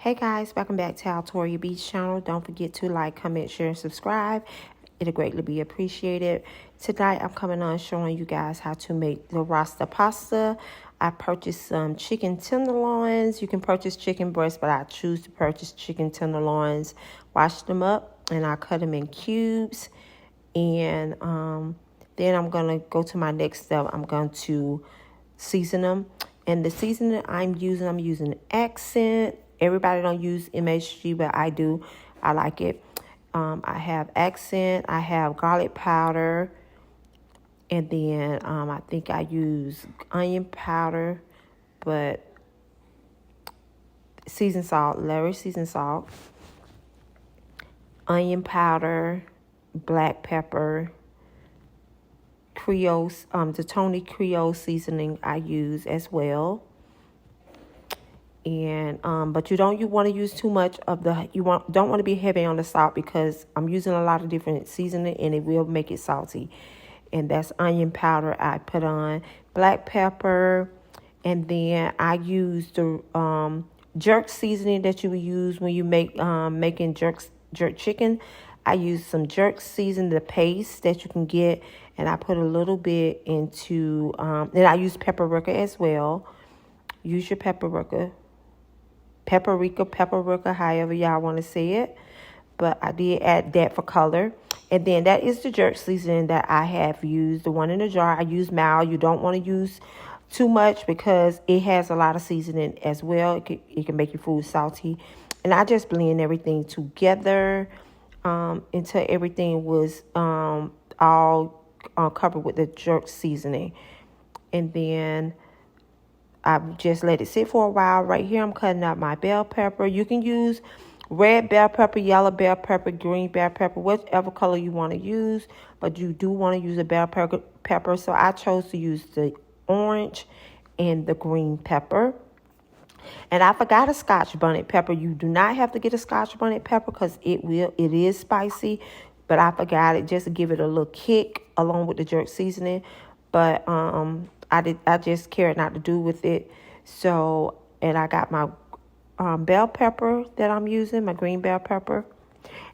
Hey guys, welcome back to our Toria Beach channel. Don't forget to like, comment, share, and subscribe. It'll greatly be appreciated. Tonight I'm coming on showing you guys how to make the Rasta pasta. I purchased some chicken tenderloins. You can purchase chicken breasts, but I choose to purchase chicken tenderloins. Wash them up and I cut them in cubes. And then I'm going to go to my next step. I'm going to season them. And the seasoning I'm using Accent. Everybody don't use MSG, but I do. I like it. I have Accent. I have garlic powder. And then I think I use onion powder. But seasoned salt, Larry seasoned salt. Onion powder. Black pepper. Creoles, the Tony Creole seasoning I use as well. And but you want to use too much of the don't want to be heavy on the salt because I'm using a lot of different seasoning and it will make it salty. And that's onion powder I put on, black pepper, and then I use the jerk seasoning that you would use when you make making jerk chicken. I use some jerk season, the paste that you can get, and I put a little bit into and I use paprika as well. Use your paprika, however y'all want to say it. But I did add that for color. And then that is the jerk seasoning that I have used. The one in the jar, I use mild. You don't want to use too much because it has a lot of seasoning as well. It can make your food salty. And I just blend everything together until everything was all covered with the jerk seasoning. And then I just let it sit for a while. Right here, I'm cutting out my bell pepper. You can use red bell pepper, yellow bell pepper, green bell pepper, whatever color you want to use. But you do want to use a bell pepper. So I chose to use the orange and the green pepper. And I forgot a Scotch bonnet pepper. You do not have to get a Scotch bonnet pepper because it is spicy. But I forgot it just to give it a little kick along with the jerk seasoning. But I just cared not to do with it. So, and I got my bell pepper that I'm using, my green bell pepper.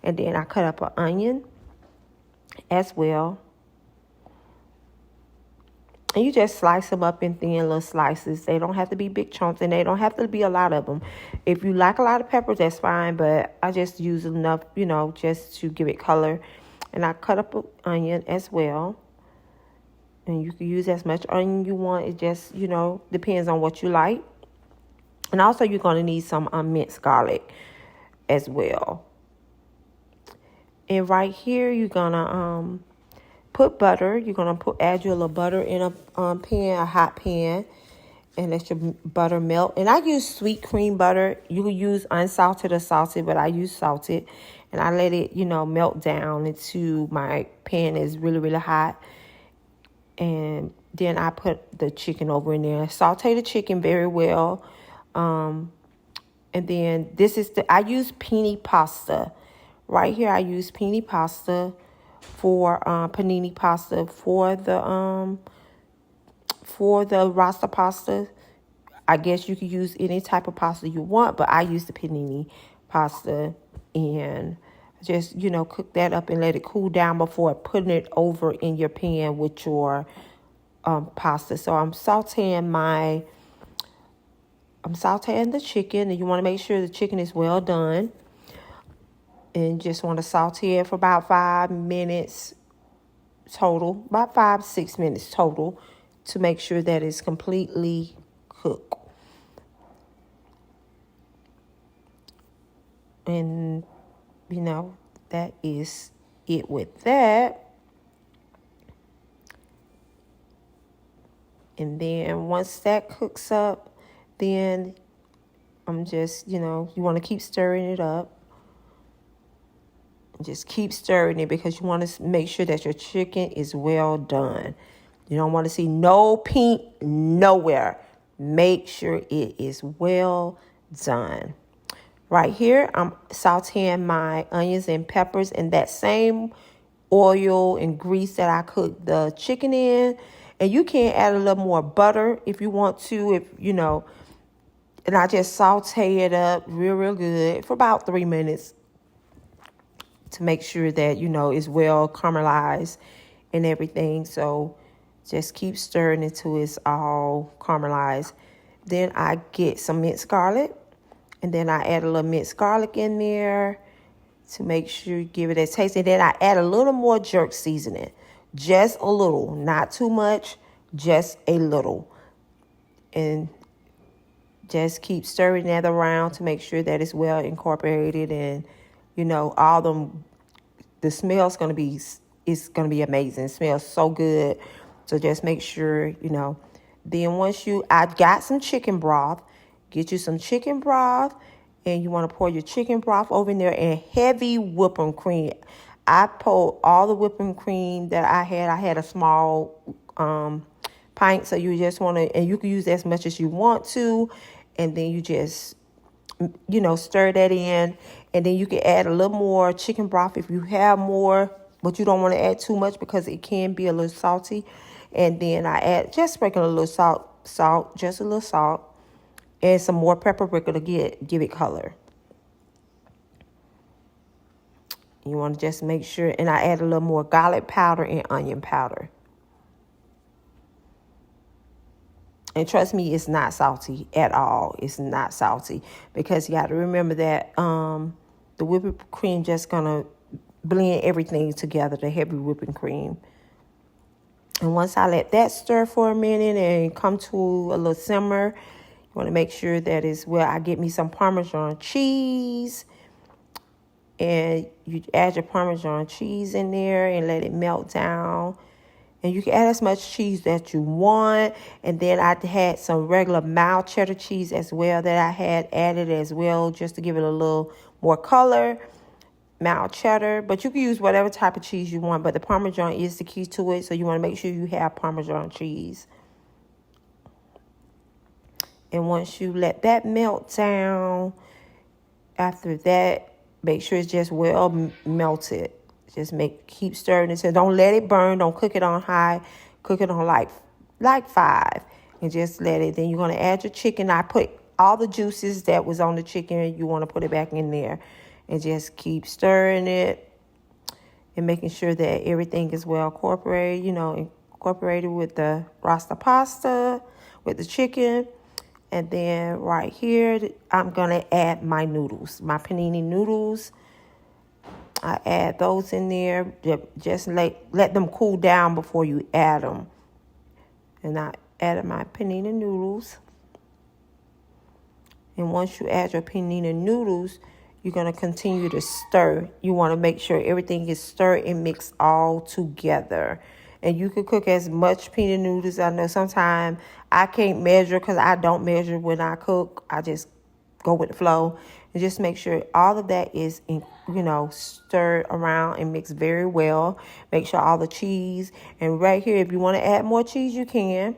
And then I cut up an onion as well. And you just slice them up in thin little slices. They don't have to be big chunks, and they don't have to be a lot of them. If you like a lot of peppers, that's fine. But I just use enough, just to give it color. And I cut up an onion as well. And you can use as much onion you want. It just, depends on what you like. And also you're going to need some minced garlic as well. And right here, you're going to put butter. You're going to add your little butter in a pan, a hot pan. And let your butter melt. And I use sweet cream butter. You can use unsalted or salted, but I use salted. And I let it, melt down into my pan is really, really hot. And then I put the chicken over in there. Saute the chicken very well. And then I use penne pasta. Right here I use penne pasta for panini pasta for the Rasta pasta. I guess you could use any type of pasta you want, but I use the panini pasta and just, cook that up and let it cool down before putting it over in your pan with your pasta. So I'm sauteing the chicken, and you want to make sure the chicken is well done. And just want to saute it for about 5 minutes total, about 5-6 minutes total, to make sure that it's completely cooked. And, that is it with that. And then once that cooks up, then I'm just, you want to keep stirring it up. Just keep stirring it because you want to make sure that your chicken is well done. You don't want to see no pink nowhere. Make sure it is well done. Right here, I'm sauteing my onions and peppers in that same oil and grease that I cooked the chicken in. And you can add a little more butter if you want to, And I just saute it up real good for about 3 minutes to make sure that, it's well caramelized and everything. So just keep stirring until it's all caramelized. Then I get some minced garlic, and then I add a little minced garlic in there to make sure you give it a taste. And then I add a little more jerk seasoning, just a little, not too much, just a little. And just keep stirring that around to make sure that it's well incorporated, and all the smell's gonna be amazing. It smells so good. So just make sure, Then I got some chicken broth. Get you some chicken broth, and you want to pour your chicken broth over in there, and heavy whipping cream. I poured all the whipping cream that I had. I had a small pint, so you just want to, and you can use as much as you want to, and then you just, stir that in, and then you can add a little more chicken broth if you have more, but you don't want to add too much because it can be a little salty. And then I just sprinkle a little salt, just a little salt, and some more paprika to give it color. You want to just make sure, and I add a little more garlic powder and onion powder. And trust me, it's not salty at all. It's not salty, because you got to remember that the whipping cream just gonna blend everything together, the heavy whipping cream. And once I let that stir for a minute and come to a little simmer, you want to make sure that is I get me some Parmesan cheese. And you add your Parmesan cheese in there and let it melt down. And you can add as much cheese that you want. And then I had some regular mild cheddar cheese as well that I had added as well, just to give it a little more color. Mild cheddar, but you can use whatever type of cheese you want. But the Parmesan is the key to it, so you want to make sure you have Parmesan cheese. And once you let that melt down, after that, make sure it's just well melted. Just keep stirring it. So don't let it burn. Don't cook it on high. Cook it on like 5, and just let it. Then you're gonna add your chicken. I put all the juices that was on the chicken. You want to put it back in there, and just keep stirring it, and making sure that everything is well incorporated. Incorporated with the Rasta pasta, with the chicken. And then right here, I'm gonna add my noodles, my panini noodles. I add those in there. Just let them cool down before you add them. And I added my panini noodles. And once you add your panini noodles, you're going to continue to stir. You want to make sure everything is stirred and mixed all together. And you can cook as much panini noodles. I know sometimes I can't measure, because I don't measure when I cook. I just go with the flow. And just make sure all of that is, stirred around and mixed very well. Make sure all the cheese. And right here, if you want to add more cheese, you can.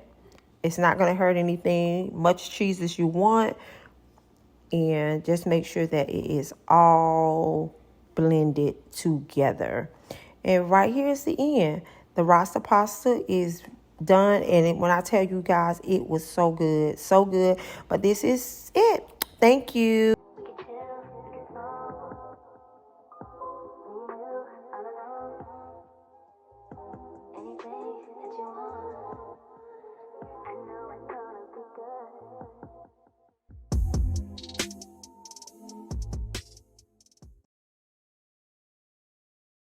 It's not going to hurt anything. Much cheese as you want. And just make sure that it is all blended together. And right here is the end. The Rasta pasta is done. And when I tell you guys, it was so good. So good. But this is it. Thank you.